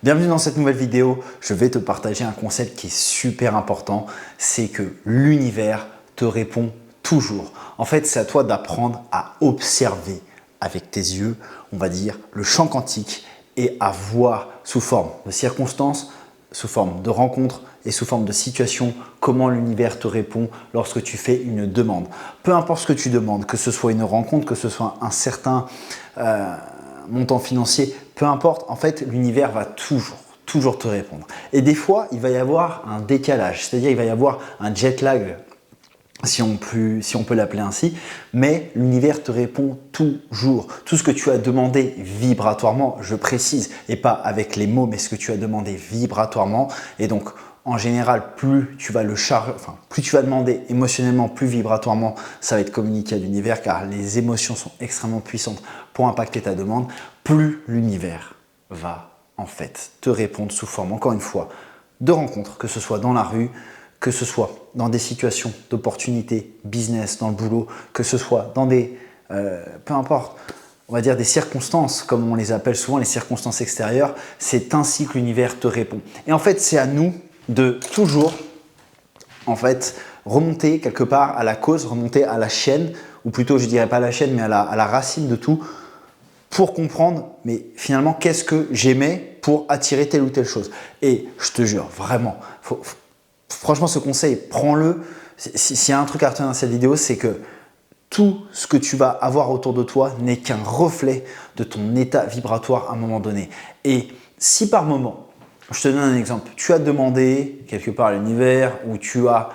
Bienvenue dans cette nouvelle vidéo. Je vais te partager un concept qui est super important. C'est que l'univers te répond toujours. En fait, c'est à toi d'apprendre à observer avec tes yeux, on va dire, le champ quantique et à voir sous forme de circonstances, sous forme de rencontres et sous forme de situations, comment l'univers te répond lorsque tu fais une demande. Peu importe ce que tu demandes, que ce soit une rencontre, que ce soit un certain montant financier, peu importe, en fait, l'univers va toujours te répondre. Et des fois, il va y avoir un décalage, c'est-à-dire il va y avoir un jet lag, si on peut l'appeler ainsi, mais l'univers te répond toujours. Tout ce que tu as demandé vibratoirement, je précise, et pas avec les mots, mais ce que tu as demandé vibratoirement. Et donc, en général, plus tu vas plus tu vas demander émotionnellement, plus vibratoirement, ça va être communiqué à l'univers, car les émotions sont extrêmement puissantes pour impacter ta demande. Plus l'univers va en fait te répondre sous forme, encore une fois, de rencontres, que ce soit dans la rue, que ce soit dans des situations d'opportunités, business, dans le boulot, que ce soit dans des, peu importe, on va dire des circonstances, comme on les appelle souvent, les circonstances extérieures, c'est ainsi que l'univers te répond. Et en fait, c'est à nous de toujours, en fait, remonter quelque part à la cause, remonter à la chaîne, ou plutôt, je dirais pas à la chaîne, mais à la racine de tout, pour comprendre, mais finalement, qu'est-ce que j'aimais pour attirer telle ou telle chose. Et je te jure, vraiment, franchement, ce conseil, prends-le. S'il y a un truc à retenir dans cette vidéo, c'est que tout ce que tu vas avoir autour de toi n'est qu'un reflet de ton état vibratoire à un moment donné. Et si par moment, je te donne un exemple, tu as demandé quelque part à l'univers ou tu as,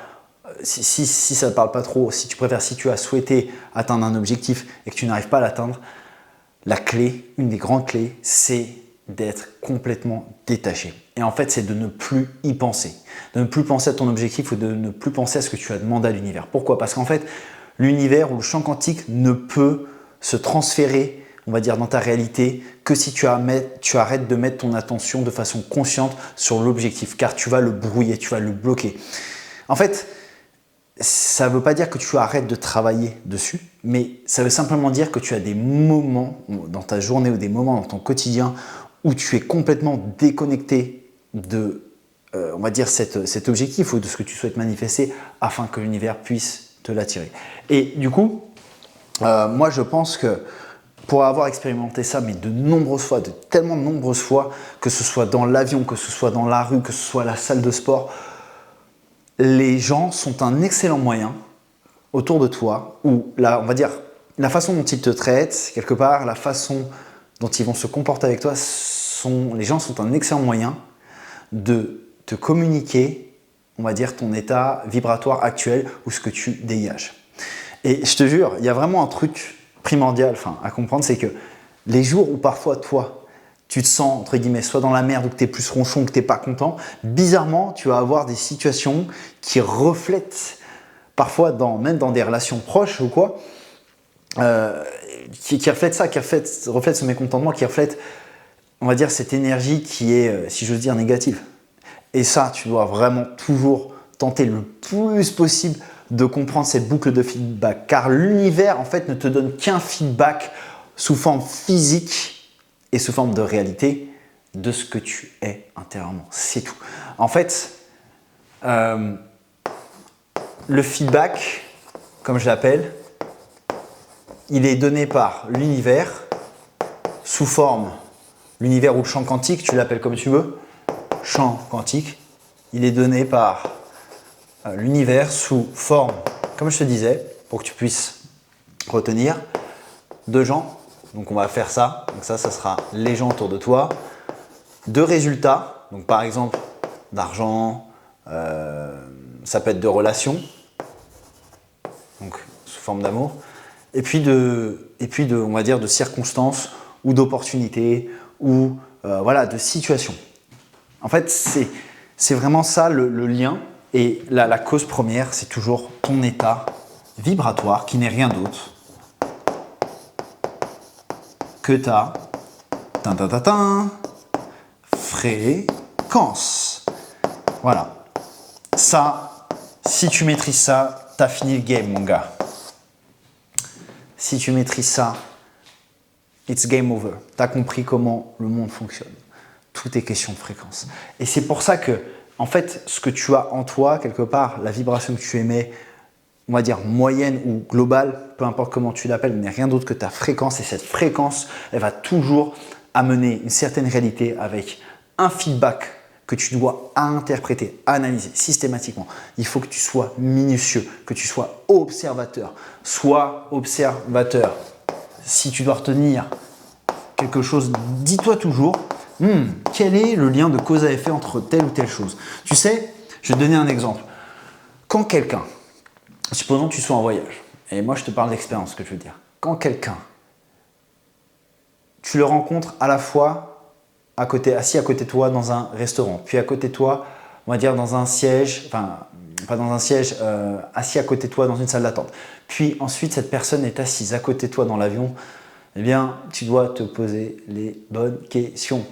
si ça ne parle pas trop, si tu préfères, si tu as souhaité atteindre un objectif et que tu n'arrives pas à l'atteindre, la clé, une des grandes clés, c'est d'être complètement détaché. Et en fait, c'est de ne plus y penser. De ne plus penser à ton objectif ou de ne plus penser à ce que tu as demandé à l'univers. Pourquoi? Parce qu'en fait, l'univers ou le champ quantique ne peut se transférer, on va dire, dans ta réalité que si tu arrêtes de mettre ton attention de façon consciente sur l'objectif, car tu vas le brouiller, tu vas le bloquer. En fait, ça ne veut pas dire que tu arrêtes de travailler dessus, mais ça veut simplement dire que tu as des moments dans ta journée ou des moments dans ton quotidien où tu es complètement déconnecté de, on va dire, cet objectif ou de ce que tu souhaites manifester afin que l'univers puisse te l'attirer. Et du coup, moi je pense que pour avoir expérimenté ça, mais de nombreuses fois, de tellement de nombreuses fois, que ce soit dans l'avion, que ce soit dans la rue, que ce soit à la salle de sport, les gens sont un excellent moyen autour de toi, ou on va dire la façon dont ils te traitent, quelque part, la façon dont ils vont se comporter avec toi, les gens sont un excellent moyen de te communiquer, on va dire, ton état vibratoire actuel ou ce que tu dégages. Et je te jure, il y a vraiment un truc primordial à comprendre, c'est que les jours où parfois toi, tu te sens, entre guillemets, soit dans la merde ou que tu es plus ronchon, que tu n'es pas content, bizarrement, tu vas avoir des situations qui reflètent, parfois même dans des relations proches ou quoi, qui reflètent ça, qui reflètent ce mécontentement, qui reflètent, on va dire, cette énergie qui est, si j'ose dire, négative. Et ça, tu dois vraiment toujours tenter le plus possible de comprendre cette boucle de feedback, car l'univers, en fait, ne te donne qu'un feedback sous forme physique et sous forme de réalité de ce que tu es intérieurement. C'est tout. En fait, le feedback, comme je l'appelle, il est donné par l'univers sous forme, l'univers ou le champ quantique, tu l'appelles comme tu veux, champ quantique, il est donné par l'univers sous forme, comme je te disais, pour que tu puisses retenir, de gens. Donc on va faire ça, donc ça sera les gens autour de toi, de résultats, donc par exemple d'argent, ça peut être de relations, donc sous forme d'amour, et puis on va dire de circonstances ou d'opportunités ou voilà, de situations. En fait, c'est vraiment ça le lien, et la cause première, c'est toujours ton état vibratoire qui n'est rien d'autre que ta fréquence. Voilà. Ça, si tu maîtrises ça, t'as fini le game, mon gars. Si tu maîtrises ça, it's game over. T'as compris comment le monde fonctionne. tout est question de fréquence. Et c'est pour ça que, en fait, ce que tu as en toi, quelque part, la vibration que tu émets, on va dire moyenne ou globale, peu importe comment tu l'appelles, n'est rien d'autre que ta fréquence. Et cette fréquence, elle va toujours amener une certaine réalité avec un feedback que tu dois interpréter, analyser systématiquement. Il faut que tu sois minutieux, que tu sois observateur. Sois observateur. Si tu dois retenir quelque chose, dis-toi toujours, quel est le lien de cause à effet entre telle ou telle chose? Tu sais, je vais te donner un exemple. Quand quelqu'un, supposons que tu sois en voyage, et moi je te parle d'expérience, ce que je veux dire. Quand quelqu'un, tu le rencontres à la fois assis à côté de toi dans un restaurant, puis à côté de toi, on va dire dans un siège, enfin pas dans un siège, assis à côté de toi dans une salle d'attente. Puis ensuite cette personne est assise à côté de toi dans l'avion, eh bien tu dois te poser les bonnes questions.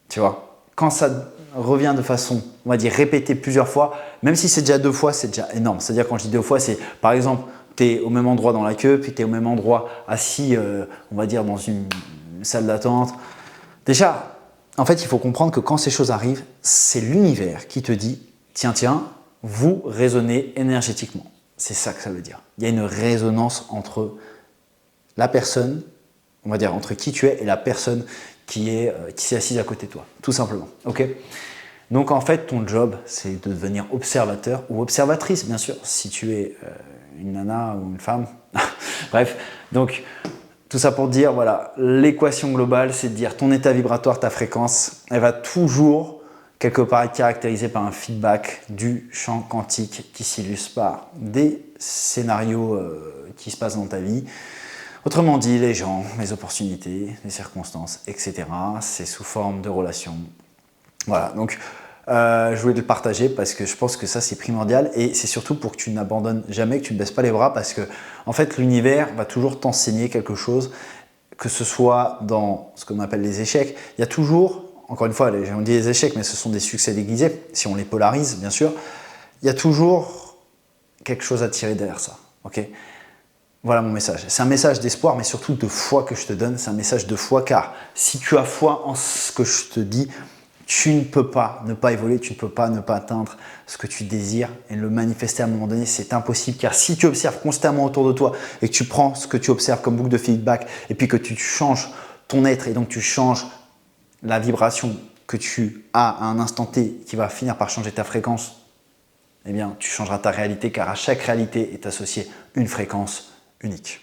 Tu vois, quand ça revient de façon, on va dire, répétée plusieurs fois, même si c'est déjà 2 fois, c'est déjà énorme. C'est-à-dire quand je dis 2 fois, c'est par exemple, tu es au même endroit dans la queue, puis tu es au même endroit assis, on va dire, dans une salle d'attente. Déjà, en fait, il faut comprendre que quand ces choses arrivent, c'est l'univers qui te dit, tiens, vous résonnez énergétiquement. C'est ça que ça veut dire. Il y a une résonance entre la personne, on va dire, entre qui tu es et la personne qui s'est assise à côté de toi, tout simplement. Ok. Donc en fait, ton job, c'est de devenir observateur ou observatrice, bien sûr, si tu es une nana ou une femme. Bref, donc tout ça pour dire, voilà, l'équation globale, c'est de dire ton état vibratoire, ta fréquence, elle va toujours quelque part être caractérisée par un feedback du champ quantique qui s'illustre par des scénarios qui se passent dans ta vie. Autrement dit, les gens, les opportunités, les circonstances, etc. C'est sous forme de relations. Voilà, donc je voulais te le partager parce que je pense que ça c'est primordial et c'est surtout pour que tu n'abandonnes jamais, que tu ne baisses pas les bras parce que en fait l'univers va toujours t'enseigner quelque chose, que ce soit dans ce qu'on appelle les échecs. Il y a toujours, encore une fois, on dit les échecs, mais ce sont des succès déguisés, si on les polarise bien sûr. Il y a toujours quelque chose à tirer derrière ça, ok ? Voilà mon message. C'est un message d'espoir, mais surtout de foi que je te donne. C'est un message de foi, car si tu as foi en ce que je te dis, tu ne peux pas ne pas évoluer, tu ne peux pas ne pas atteindre ce que tu désires et le manifester à un moment donné. C'est impossible, car si tu observes constamment autour de toi et que tu prends ce que tu observes comme boucle de feedback et puis que tu changes ton être et donc tu changes la vibration que tu as à un instant T qui va finir par changer ta fréquence, eh bien, tu changeras ta réalité, car à chaque réalité est associée une fréquence unique.